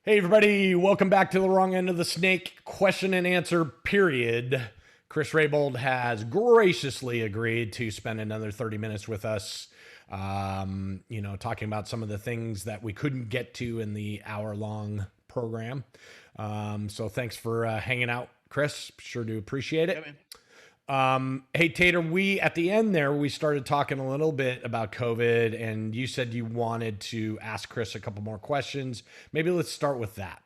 Hey everybody, welcome back to the wrong end of the snake question and answer period. Chris Rabold has graciously agreed to spend another 30 minutes with us, talking about some of the things that we couldn't get to in the hour-long program. So thanks for hanging out, Chris. Sure do appreciate it. Yeah, man. Hey Tater, we at the end there we started talking a little bit about COVID, and you said you wanted to ask Chris a couple more questions. Maybe let's start with that.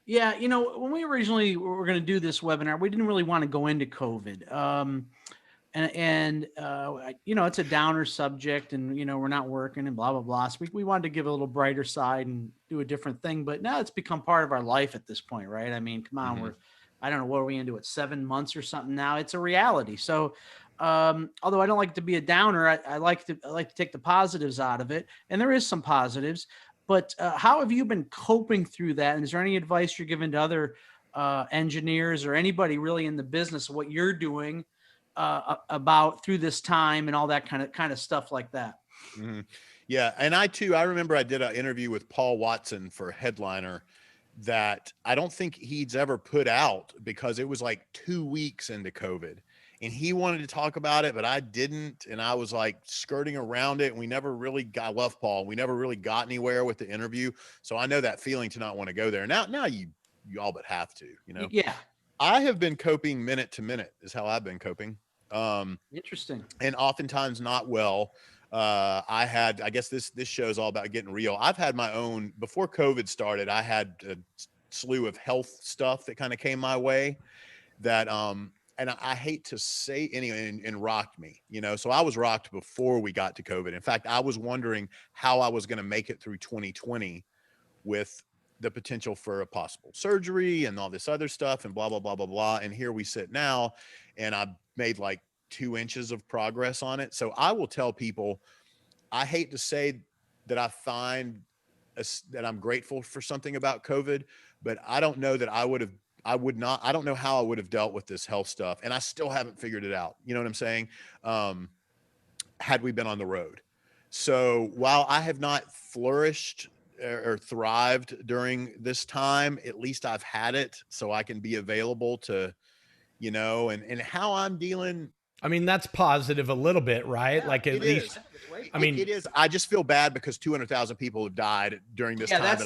Yeah, when we originally were going to do this webinar, we didn't really want to go into COVID. It's a downer subject, and we're not working and blah blah blah. So we wanted to give a little brighter side and do a different thing. But now it's become part of our life at this point, right? I mean, come on, I don't know, what are we into it, 7 months or something now? It's a reality. So although I don't like to be a downer, I like to take the positives out of it, and there is some positives. But how have you been coping through that? And is there any advice you're giving to other engineers or anybody really in the business of what you're doing about through this time and all that kind of stuff like that? Mm-hmm. Yeah, and I remember I did an interview with Paul Watson for Headliner that I don't think he's ever put out because it was like 2 weeks into COVID. And he wanted to talk about it, but I didn't. And I was like skirting around it. And we never really got, I love Paul. We never really got anywhere with the interview. So I know that feeling to not want to go there. Now you all but have to, Yeah. I have been coping minute to minute is how I've been coping. Interesting. And oftentimes not well. I guess this show is all about getting real. I've had my own, before COVID started, I had a slew of health stuff that kind of came my way that, and I hate to say anyway, and rocked me, so I was rocked before we got to COVID. In fact, I was wondering how I was going to make it through 2020 with the potential for a possible surgery and all this other stuff and blah, blah, blah, blah, blah. And here we sit now, and I've made like 2 inches of progress on it. So I will tell people, I hate to say that I find that I'm grateful for something about COVID, but I don't know that I don't know how I would have dealt with this health stuff. And I still haven't figured it out. You know what I'm saying? Had we been on the road. So while I have not flourished or thrived during this time, at least I've had it so I can be available to, and how I'm dealing. I mean, that's positive a little bit, right? Yeah, like at least, I mean, it is. I just feel bad because 200,000 people have died during this time. Let's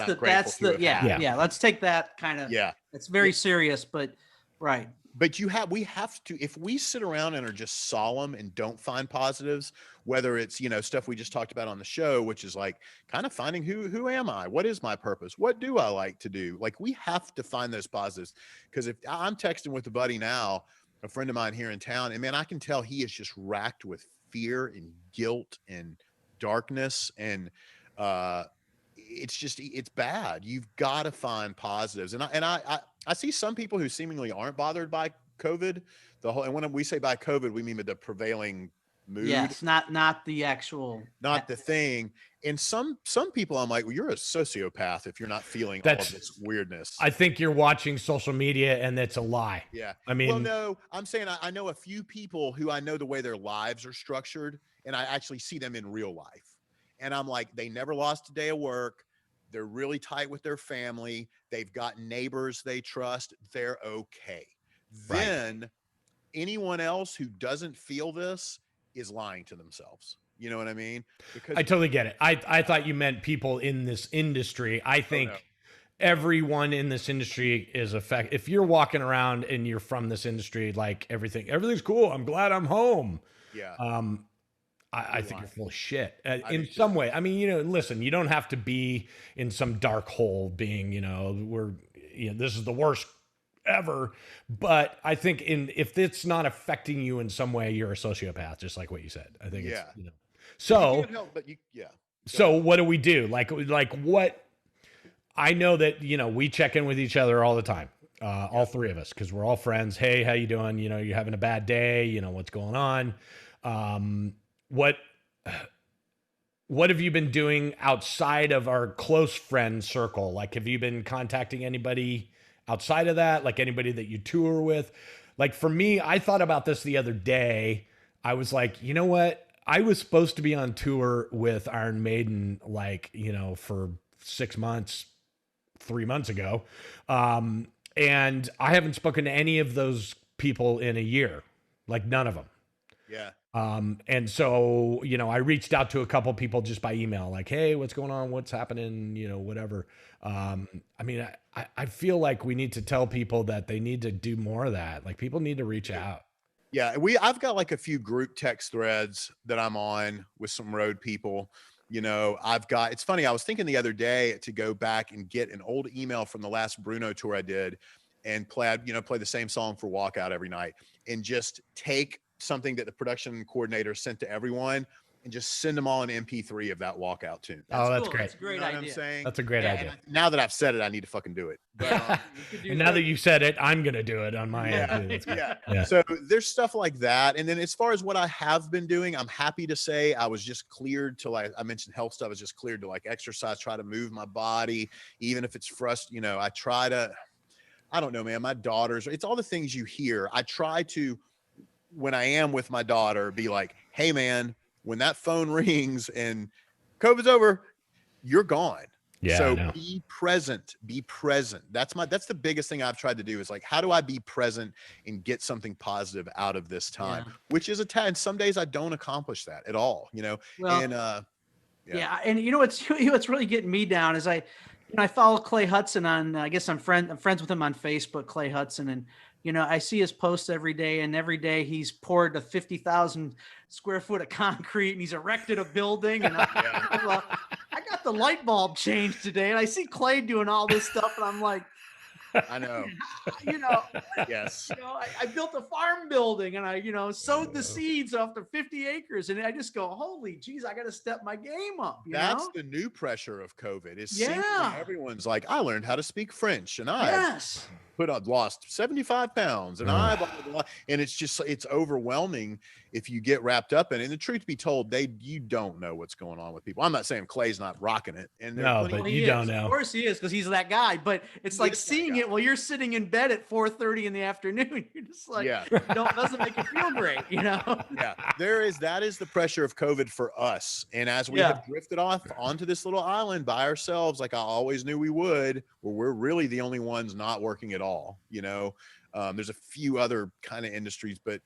take that kind of, it's very serious, but right. But we have to, if we sit around and are just solemn and don't find positives, whether it's, stuff we just talked about on the show, which is like kind of finding who am I? What is my purpose? What do I like to do? Like we have to find those positives. Because if I'm texting with a buddy now, a friend of mine here in town, and man, I can tell he is just racked with fear and guilt and darkness. And it's bad. You've got to find positives. And I see some people who seemingly aren't bothered by COVID. And when we say by COVID, we mean the prevailing mood. Yes, not the actual, not the thing. And some people, I'm like, well, you're a sociopath if you're not feeling all of this weirdness. I think you're watching social media and it's a lie. Yeah. I mean, well, no, I'm saying I know a few people who I know the way their lives are structured, and I actually see them in real life. And I'm like, they never lost a day of work. They're really tight with their family. They've got neighbors they trust. They're okay. Right. Then anyone else who doesn't feel this is lying to themselves. You know what I mean? Because I totally get it. I thought you meant people in this industry. I think everyone in this industry is affected. If you're walking around and you're from this industry, like everything's cool. I'm glad I'm home. Yeah. I think you're full of shit in some way. I mean, listen, you don't have to be in some dark hole being, this is the worst ever. But I think if it's not affecting you in some way, you're a sociopath, just like what you said. I think it's, so, you can't help, but so what do we do? Like what, I know that, we check in with each other all the time. All three of us, because we're all friends. Hey, how you doing? You're having a bad day. What's going on? What have you been doing outside of our close friend circle? Like, have you been contacting anybody outside of that? Like anybody that you tour with? Like for me, I thought about this the other day. I was like, you know what? I was supposed to be on tour with Iron Maiden, for 6 months, 3 months ago. And I haven't spoken to any of those people in a year, like none of them. Yeah. And so, you know, I reached out to a couple people just by email, like, hey, what's going on? What's happening? You know, whatever. I mean, I feel like we need to tell people that they need to do more of that. Like people need to reach out. Yeah. I've got like a few group text threads that I'm on with some road people. You know, it's funny. I was thinking the other day to go back and get an old email from the last Bruno tour I did and play the same song for Walkout every night and just take something that the production coordinator sent to everyone and just send them all an MP3 of that Walkout tune. That's cool. great. That's a great You know what idea. I'm saying? That's a great idea. Now that I've said it, I need to fucking do it. But, And now that you said it, I'm going to do it on my Yeah. end. Too. yeah. So there's stuff like that. And then as far as what I have been doing, I'm happy to say I was just cleared to, like I mentioned, health stuff. I was just cleared to like exercise, try to move my body, even if it's frustrating. You know, I don't know, man, my daughters, it's all the things you hear. I try to, when I am with my daughter, be like, hey man, when that phone rings and COVID's over, you're gone. Yeah. So be present. That's the biggest thing I've tried to do is like, how do I be present and get something positive out of this time, which is and some days I don't accomplish that at all, you know? Well, and and you know, what's really getting me down is I follow Clay Hudson on, I guess I'm friends with him on Facebook, Clay Hudson. And, you know, I see his posts every day, and every day he's poured a 50,000 square foot of concrete and he's erected a building. And I got the light bulb changed today, and I see Clay doing all this stuff. And I'm like, I know, you know, yes, you know, I built a farm building and I, you know, sowed the seeds off the 50 acres. And I just go, holy geez, I got to step my game up. That's the new pressure of COVID is seeing everyone's like, I learned how to speak French and I lost 75 pounds and I, blah, blah, blah. And it's just, it's overwhelming if you get wrapped up in it. And the truth be told, you don't know what's going on with people. I'm not saying Clay's not rocking it. And no, but you don't know. Of course he is, because he's that guy. But it's like seeing it while you're sitting in bed at 4:30 in the afternoon. You're just like, doesn't make you feel great, you know? Yeah, that is the pressure of COVID for us. And as we have drifted off onto this little island by ourselves, like I always knew we would, where we're really the only ones not working at all, you know? There's a few other kind of industries, but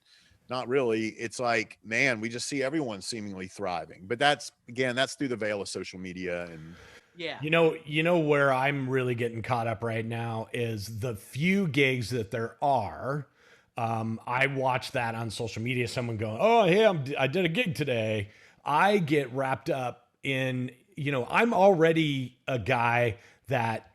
not really. It's like, man, we just see everyone seemingly thriving, but that's through the veil of social media. And you know where I'm really getting caught up right now is the few gigs that there are. I watch that on social media, someone going, oh, hey, I did a gig today. I get wrapped up in, you know, I'm already a guy that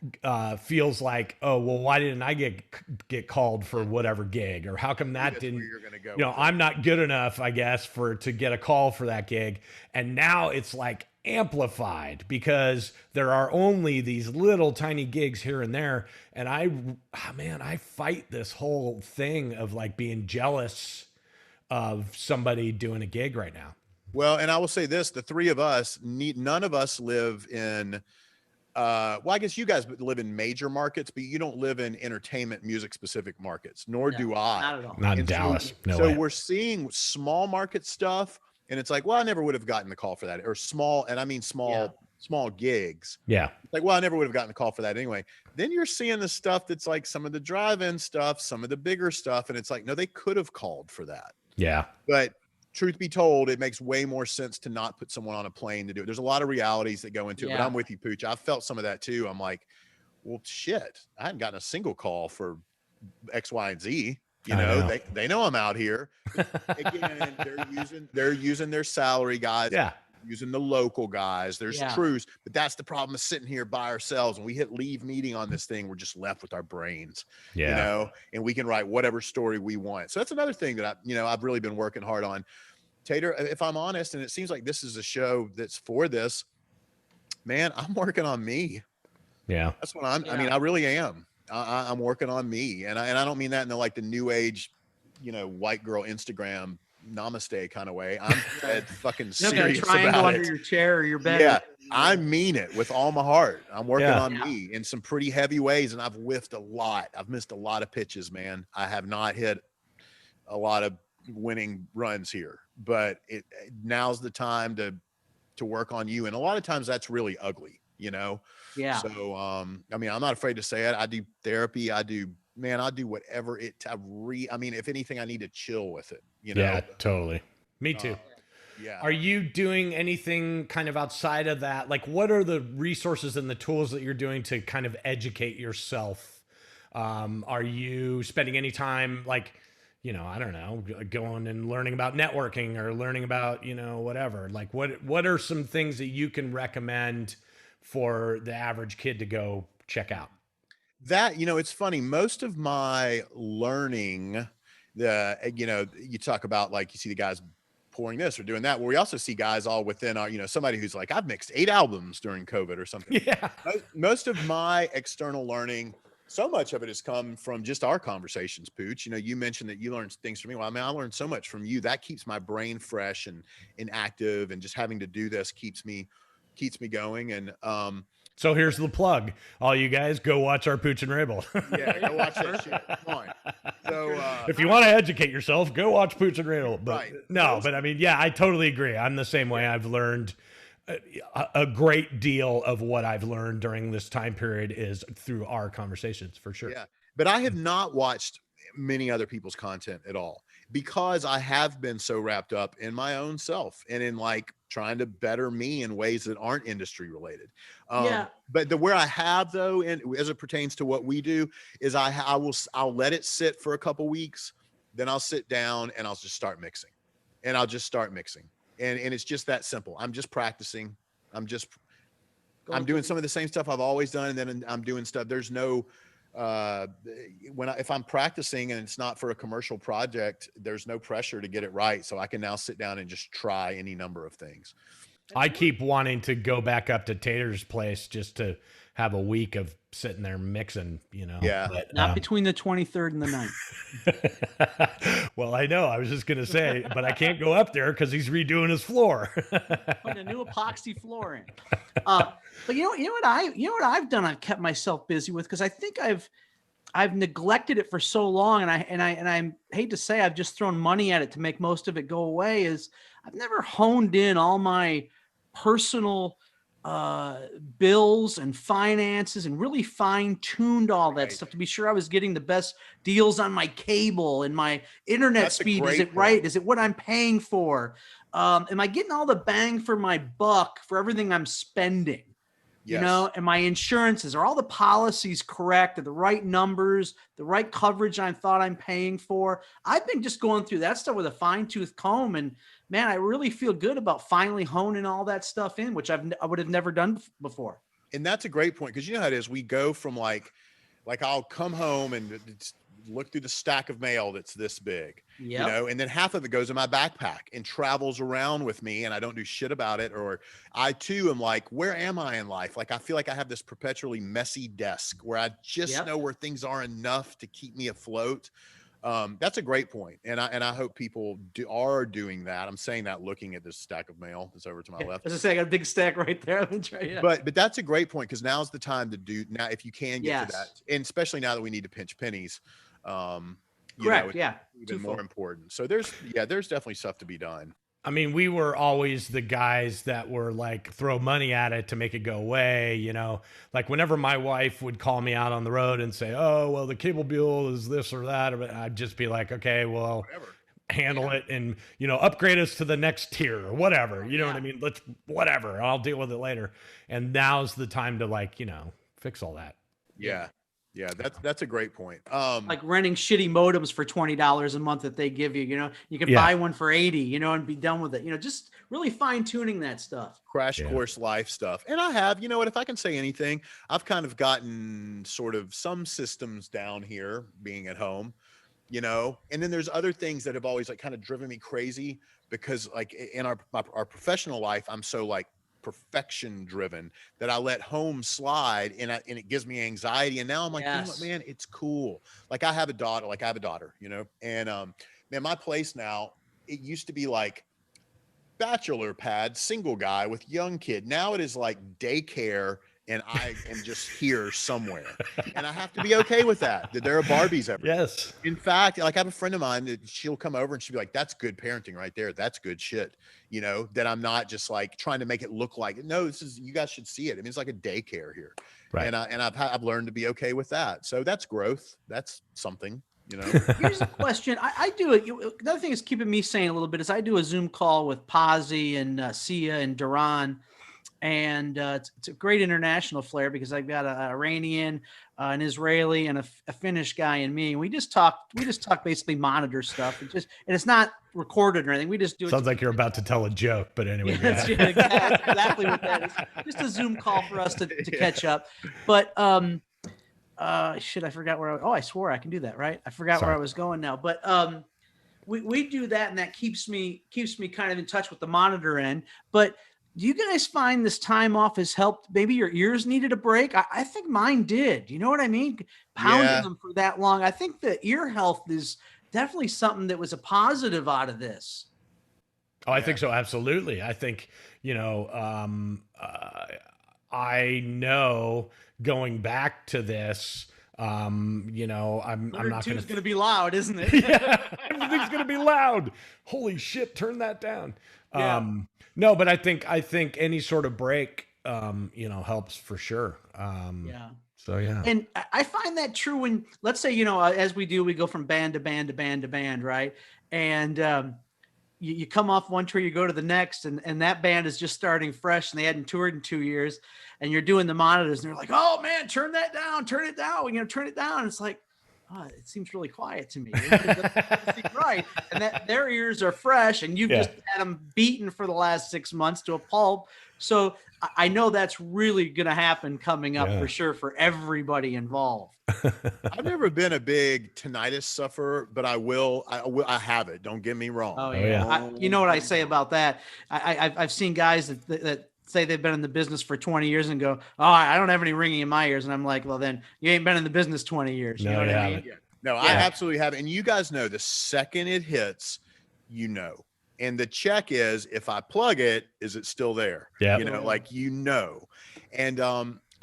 feels like, oh, well, why didn't I get called for whatever gig, or how come that didn't, you know, I'm not good enough, I guess, to get a call for that gig. And now it's like amplified because there are only these little tiny gigs here and there. And I fight this whole thing of like being jealous of somebody doing a gig right now. Well, and I will say this, the three of us, none of us live in, well, I guess you guys live in major markets, but you don't live in entertainment, music specific markets, nor do I. Not at all. Not in Dallas. So we're seeing small market stuff. And it's like, well, I never would have gotten the call for that, or small. And I mean, small gigs. Yeah. Like, well, I never would have gotten the call for that anyway. Then you're seeing the stuff that's like some of the drive-in stuff, some of the bigger stuff. And it's like, no, they could have called for that. Yeah. But truth be told, it makes way more sense to not put someone on a plane to do it. There's a lot of realities that go into it, but I'm with you, Pooch. I've felt some of that too. I'm like, well, shit, I hadn't gotten a single call for X, Y, and Z. You know, they know I'm out here. Again, they're using their salary guys. Yeah. Using the local guys. There's crews, but that's the problem of sitting here by ourselves. When we hit leave meeting on this thing, we're just left with our brains. You know, and we can write whatever story we want. So that's another thing that I've really been working hard on. Tater, if I'm honest, and it seems like this is a show that's for this, man, I'm working on me. Yeah. That's what I mean, I really am. I'm working on me. And I don't mean that in the new age, you know, white girl Instagram namaste kind of way. I'm dead fucking serious about it. Under your chair or your bed. Yeah, I mean it with all my heart. I'm working on me in some pretty heavy ways, and I've whiffed a lot. I've missed a lot of pitches, man. I have not hit a lot of winning runs here, but now's the time to work on you. And a lot of times that's really ugly. you know? Yeah. So, I mean, I'm not afraid to say it. I do therapy. I do whatever I mean, if anything, I need to chill with it, you know? Yeah, totally. Me too. Yeah. Are you doing anything kind of outside of that? Like, what are the resources and the tools that you're doing to kind of educate yourself? Are you spending any time, like, you know, I don't know, going and learning about networking or learning about, you know, whatever? Like, what are some things that you can recommend for the average kid to go check out? That, you know, it's funny. Most of my learning, you know, you talk about, like, you see the guys pouring this or doing that. Well, we also see guys all within our, you know, somebody who's like, I've mixed 8 albums during COVID or something. Yeah. Most of my external learning, so much of it has come from just our conversations, Pooch. You know, you mentioned that you learned things from me. Well, I mean, I learned so much from you. That keeps my brain fresh and active, and just having to do this keeps me going. And So here's the plug. All you guys, go watch our Pooch and Rabold. yeah, go watch that shit. Come on. So if you want to educate yourself, go watch Pooch and Rabold. But Right. no, but I mean, yeah, I totally agree. I'm the same way. I've learned a great deal of what I've learned during this time period is through our conversations, for sure. yeah, but I have not watched many other people's content at all, because I have been so wrapped up in my own self and in, like, trying to better me in ways that aren't industry related. Yeah. But where I have, though, and as it pertains to what we do, is I'll let it sit for a couple weeks, then I'll sit down and I'll just start mixing, and and it's just that simple. I'm just practicing. I'm doing some of the same stuff I've always done, and then I'm doing stuff. There's no if I'm practicing and it's not for a commercial project, there's no pressure to get it right. So I can now sit down and just try any number of things. I keep wanting to go back up to Tater's place just to have a week of sitting there mixing, you know. Yeah. But, Not between the 23rd and the 9th. well, I know. I was just gonna say, but I can't go up there because he's redoing his floor. Putting a new epoxy floor in. But you know what I've done. I've kept myself busy with, because I think I've neglected it for so long, and I hate to say I've just thrown money at it to make most of it go away. Is I've never honed in all my personal bills and finances and really fine-tuned all that stuff to be sure I was getting the best deals on my cable and my internet speed. Is it right? Is it what I'm paying for? Am I getting all the bang for my buck for everything I'm spending? Yes. You know, and my insurances, are all the policies correct? Are the right numbers, the right coverage I thought I'm paying for? I've been just going through that stuff with a fine-tooth comb, and man, I really feel good about finally honing all that stuff in, which I would have never done before. And that's a great point, because you know how it is. We go from like I'll come home and look through the stack of mail that's this big, you know, and then half of it goes in my backpack and travels around with me, and I don't do shit about it. Or I too am like, where am I in life? Like, I feel like I have this perpetually messy desk where I just know where things are enough to keep me afloat. That's a great point. And I hope people are doing that. I'm saying that looking at this stack of mail that's over to my left. As I say, I got a big stack right there. But that's a great point, because now's the time to do now, if you can get to that. And especially now that we need to pinch pennies. Correct. Even more important. So there's definitely stuff to be done. I mean, we were always the guys that were like, throw money at it to make it go away, you know. Like, whenever my wife would call me out on the road and say, oh, well, the cable bill is this or that, I'd just be like, okay, well, handle it, and, you know, upgrade us to the next tier or whatever. You know what I mean? Whatever, I'll deal with it later. And now's the time to, like, you know, fix all that. Yeah. Yeah, that's a great point. Like renting shitty modems for $20 a month that they give you, you know, you can buy one for 80, you know, and be done with it. You know, just really fine tuning that stuff. Crash course life stuff. And I have, you know what, if I can say anything, I've kind of gotten sort of some systems down here being at home, you know, and then there's other things that have always like kind of driven me crazy, because like in our professional life, I'm so like perfection driven that I let home slide, and it gives me anxiety. And now I'm like, you know what, man, it's cool. Like I have a daughter, you know, and man, my place now, it used to be like bachelor pad, single guy with young kid. Now it is like daycare and I am just here somewhere, and I have to be okay with that there are Barbies everywhere. Yes. In fact, like I have a friend of mine that she'll come over and she'll be like, that's good parenting right there. That's good shit. You know, that I'm not just like trying to make it look like, no, this is, you guys should see it. I mean, it's like a daycare here. Right. And I've learned to be okay with that. So that's growth. That's something, you know. Here's a question. I do it. Another thing is keeping me sane a little bit is I do a Zoom call with Pazzi and Sia and Duran. And it's a great international flair because I've got an Iranian, an Israeli, and a Finnish guy and me. And we just talk basically monitor stuff. And it's not recorded or anything. We just do it. Sounds like you're about to tell a joke, but anyway. That's exactly what that is. Just a Zoom call for us to catch up. But shit, I forgot where I swore I can do that, right? I forgot where I was going now. But we do that, and that keeps me kind of in touch with the monitor end. But do you guys find this time off has helped? Maybe your ears needed a break. I think mine did. You know what I mean? Pounding them for that long. I think the ear health is definitely something that was a positive out of this. Oh, I think so. Absolutely. I think, you know, I know going back to this, you know, I'm not going to be loud, isn't it? Yeah, everything's going to be loud. Holy shit. Turn that down. Yeah. No, but I think any sort of break, you know, helps for sure. Yeah. So yeah. And I find that true when, let's say, you know, as we do, we go from band to band to band to band, right? And you come off one tour, you go to the next, and that band is just starting fresh, and they hadn't toured in 2 years, and you're doing the monitors, and they're like, "Oh man, turn that down, turn it down. We're gonna turn it down." And it's like, oh, it seems really quiet to me. Right. And that their ears are fresh, and you've just had them beaten for the last 6 months to a pulp. So I know that's really going to happen coming up for sure for everybody involved. I've never been a big tinnitus sufferer, but I have it. Don't get me wrong. Oh yeah. You know what I say about that? I've seen guys that say they've been in the business for 20 years and go, "Oh, I don't have any ringing in my ears." And I'm like, well, then you ain't been in the business 20 years. You know what I mean? Yeah. No, I absolutely have. And you guys know the second it hits, you know, and the check is, if I plug it, is it still there? Yeah. You know, like, you know, and,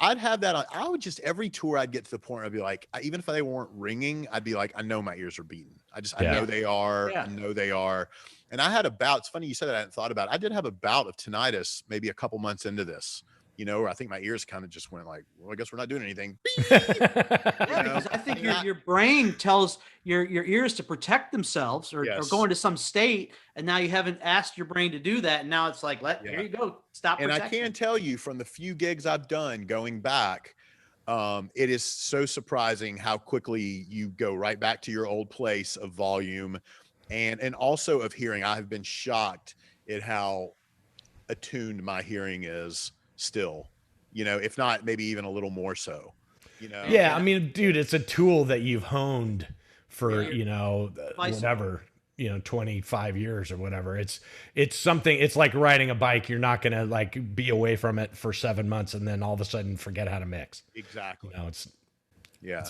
I'd have that on. I would just, every tour I'd get to the point where I'd be like, even if they weren't ringing, I'd be like, I know my ears are beaten. I know they are. I know they are. And I had a bout. It's funny you said that. I hadn't thought about it. I did have a bout of tinnitus maybe a couple months into this, you know, where I think my ears kind of just went like, well, I guess we're not doing anything. Because I think your brain tells your ears to protect themselves or go into some state, and now you haven't asked your brain to do that, and now it's like, here you go, stop. And I can tell you from the few gigs I've done going back, it is so surprising how quickly you go right back to your old place of volume and also of hearing. I have been shocked at how attuned my hearing is still, you know, if not maybe even a little more so, you know. Yeah, I mean, dude, it's a tool that you've honed for, you know, whatever, you know, 25 years or whatever. It's something, it's like riding a bike. You're not going to like be away from it for 7 months and then all of a sudden forget how to mix. Exactly. You know, it's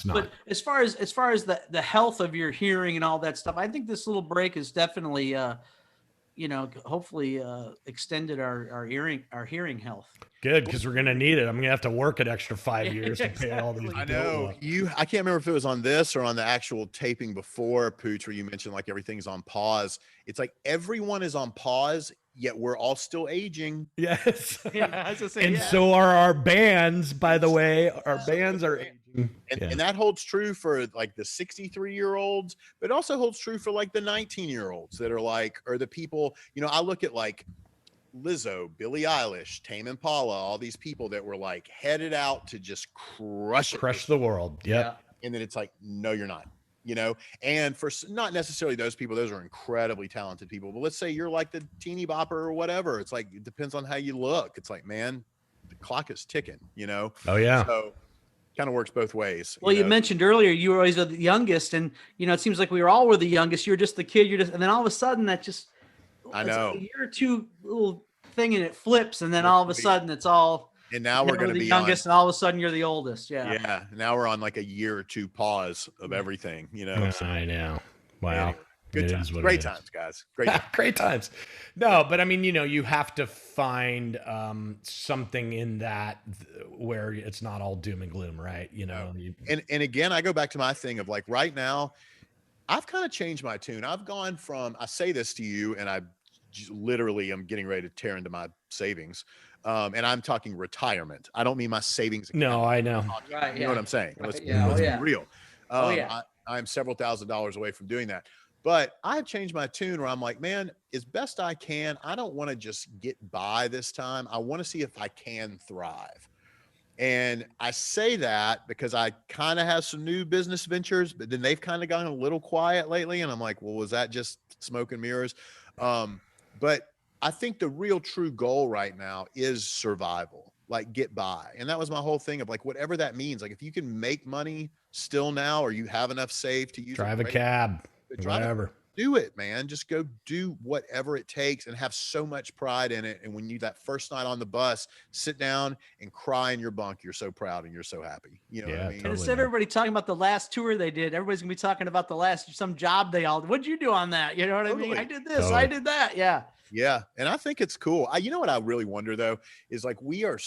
not. But as far as the health of your hearing and all that stuff, I think this little break is definitely, you know, hopefully extended our hearing health. Good, because we're gonna need it. I'm gonna have to work an extra 5 years to pay all these. I know I can't remember if it was on this or on the actual taping before, Pooch, where you mentioned like everything's on pause. It's like everyone is on pause, yet we're all still aging. Yes. So are our bands, by the way. Our bands are aging. And that holds true for like the 63-year-olds, but it also holds true for like the 19-year-olds that are like, or the people, you know, I look at like Lizzo, Billie Eilish, Tame Impala, all these people that were like headed out to just crush the world. Yep. Yeah. And then it's like, no, you're not, you know, and for not necessarily those people, those are incredibly talented people, but let's say you're like the teeny bopper or whatever. It's like, it depends on how you look. It's like, man, the clock is ticking, you know? Oh yeah. So kind of works both ways. Well, you mentioned earlier you were always the youngest, and you know it seems like we were the youngest. You're just the kid. And then all of a sudden that just I know like a year or two little thing, and it flips, and then all of a sudden it's all. And now we're going to be the youngest, and all of a sudden you're the oldest. Yeah. Yeah. Now we're on like a year or two pause of everything. You know. I know. Wow. Good times. Great times, guys. Great times. Great times. No, but I mean, you have to find something in that where it's not all doom and gloom, right? And again, I go back to my thing of like right now, I've kind of changed my tune. I've gone from, I say this to you, and I literally am getting ready to tear into my savings. And I'm talking retirement. I don't mean my savings account. No, I know. Right, you know what I'm saying? Let's be real. I'm several $1,000s away from doing that. But I've changed my tune where I'm like, man, as best I can, I don't want to just get by this time. I want to see if I can thrive. And I say that because I kind of have some new business ventures, but then they've kind of gone a little quiet lately. And I'm like, well, was that just smoke and mirrors? But I think the real true goal right now is survival, like get by. And that was my whole thing of like, whatever that means. Like if you can make money still now, or you have enough saved to use drive a cab, whatever. Do it, man. Just go do whatever it takes and have so much pride in it. And when you, that first night on the bus, sit down and cry in your bunk, you're so proud and you're so happy. You know what I mean? And instead of everybody talking about the last tour they did, everybody's gonna be talking about some job they all did. What'd you do on that? You know what I mean? I did this, I did that. Yeah. Yeah. And I think it's cool. You know what I really wonder though, is like, we have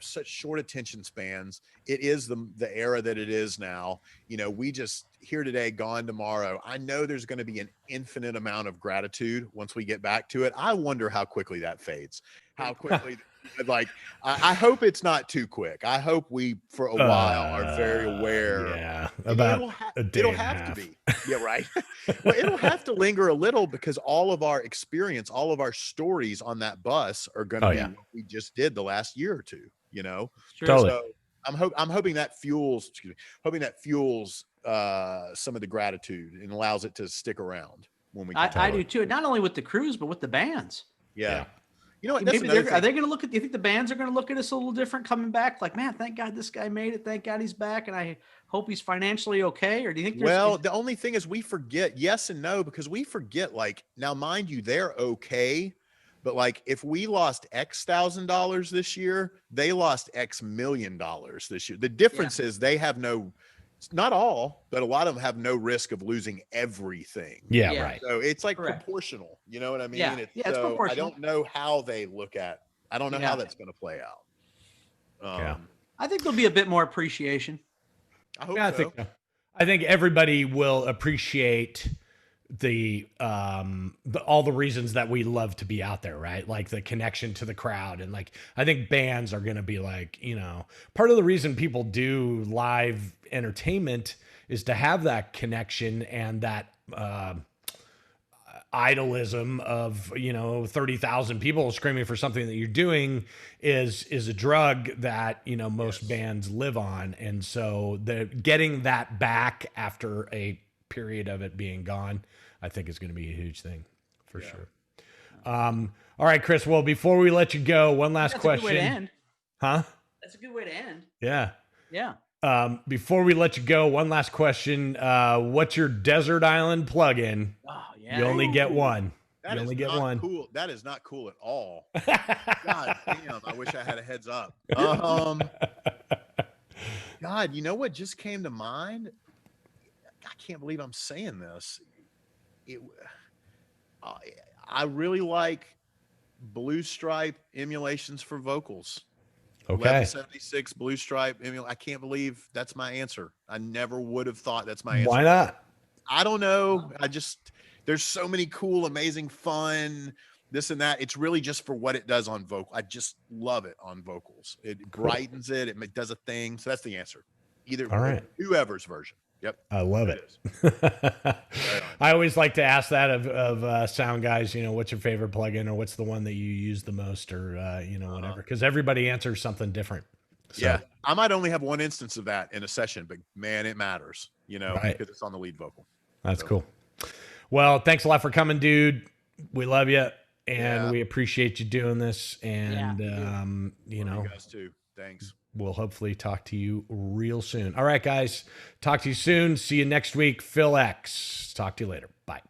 such short attention spans. It is the era that it is now. We just here today, gone tomorrow. I know there's going to be an infinite amount of gratitude once we get back to it. I wonder how quickly that fades, how quickly, like, I hope it's not too quick. I hope we, for a while, are very aware. Yeah. About it'll have to be. Yeah. Right. Well, it'll have to linger a little because all of our experience, all of our stories on that bus are going to be what we just did the last year or two, Totally. So I'm hoping that fuels, some of the gratitude and allows it to stick around when we. I do too. Not only with the crews, but with the bands. Yeah. You know what? Maybe are they going to look at? Do you think the bands are going to look at us a little different coming back? Like, man, thank God this guy made it. Thank God he's back, and I hope he's financially okay. Or do you think? Well, the only thing is we forget yes and no because we forget. Like now, mind you, they're okay. But like, if we lost X $1,000 this year, they lost X $1 million this year. The difference is they have not all, but a lot of them have no risk of losing everything. Yeah. Right. So it's like proportional. You know what I mean? Yeah. It's proportional. I don't know how they look at. I don't know how that's going to play out. I think there'll be a bit more appreciation. I hope so. I think everybody will appreciate all the reasons that we love to be out there, right? Like the connection to the crowd. And like, I think bands are going to be like, part of the reason people do live entertainment is to have that connection and that, idolism of 30,000 people screaming for something that you're doing is a drug that most bands live on, and so getting that back after a period of it being gone, I think is going to be a huge thing for sure. All right, Chris. Well, before we let you go, one last question. That's a good way to end. Huh? That's a good way to end. Yeah. Yeah. Before we let you go, one last question. What's your desert island plugin? Oh, yeah. You only get one. You only get one. Cool. That is not cool at all. God damn. I wish I had a heads up. God, you know what just came to mind? I can't believe I'm saying this. I really like Blue Stripe emulations for vocals. Okay. 1176 Blue Stripe I can't believe that's my answer. I never would have thought that's my answer. Why not? I don't know. There's so many cool, amazing, fun, this and that. It's really just for what it does on vocal. I just love it on vocals. It brightens it. It does a thing. So that's the answer. Whoever's version. Yep. I love it. I always like to ask that of sound guys, what's your favorite plugin or what's the one that you use the most or, whatever, because everybody answers something different. So. Yeah. I might only have one instance of that in a session, but man, it matters, because it's on the lead vocal. That's cool. Well, thanks a lot for coming, dude. We love you and we appreciate you doing this. And, you guys too. Thanks. We'll hopefully talk to you real soon. All right, guys. Talk to you soon. See you next week. Phil X. Talk to you later. Bye.